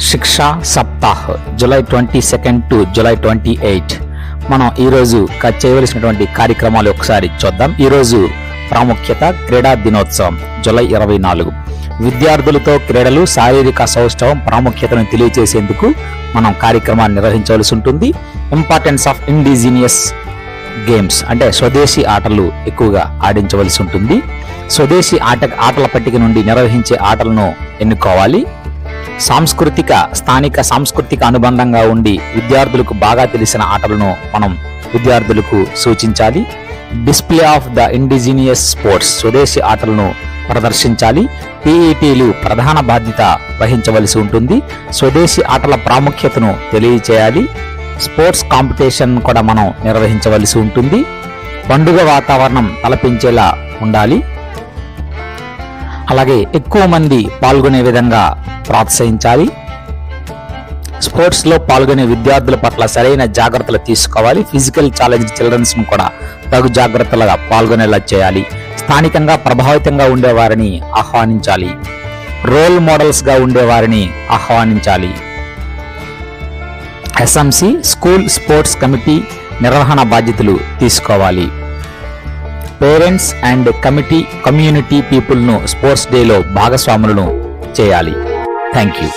శిక్షా Saptah July 22 to July 28 మనం ఈరోజు చేయవలసినటువంటి కార్యక్రమాలు ఒకసారి చూద్దాం. ఈరోజు ప్రాముఖ్యత క్రీడా దినోత్సవం జూలై 24. విద్యార్థులతో క్రీడలు శారీరక సౌష్ఠవం ప్రాముఖ్యతను తెలియజేసేందుకు మనం కార్యక్రమాన్ని నిర్వహించవలసి ఉంటుంది. ఇంపార్టెన్స్ ఆఫ్ ఇండిజినియస్ గేమ్స్ అంటే స్వదేశీ ఆటలు ఎక్కువగా ఆడించవలసి ఉంటుంది. స్వదేశీ ఆటల పట్టిక నుండి నిర్వహించే ఆటలను ఎన్నుకోవాలి. స్థానిక సాంస్కృతిక అనుబంధంగా ఉండి విద్యార్థులకు బాగా తెలిసిన ఆటలను మనం విద్యార్థులకు సూచించాలి. Display of the indigenous sports స్వదేశీ ఆటలను ప్రదర్శించాలి. పీఈటీలు ప్రధాన బాధ్యత వహించవలసి ఉంటుంది. స్వదేశీ ఆటల ప్రాముఖ్యతను తెలియచేయాలి. స్పోర్ట్స్ కాంపిటీషన్ కూడా మనం నిర్వహించవలసి ఉంటుంది. పండుగ వాతావరణం తలపించేలా ఉండాలి. అలాగే ఎక్కువ మంది పాల్గొనే విధంగా ప్రోత్సహించాలి. స్పోర్ట్స్ లో పాల్గొనే విద్యార్థుల పట్ల సరైన జాగ్రత్తలు తీసుకోవాలి. ఫిజికల్ ఛాలెంజ్ చిల్డ్రన్స్ ను కూడా తగు జాగ్రత్తలుగా పాల్గొనేలా చేయాలి. స్థానికంగా ప్రభావితంగా ఉండేవారిని ఆహ్వానించాలి. రోల్ మోడల్స్ గా ఉండేవారిని ఆహ్వానించాలి. ఎస్ఎంసి స్కూల్ స్పోర్ట్స్ కమిటీ నిర్వహణ బాధ్యతలు తీసుకోవాలి. పేరెంట్స్ అండ్ కమ్యూనిటీ పీపుల్ ను స్పోర్ట్స్ డేలో భాగస్వాములను చేయాలి. Thank you.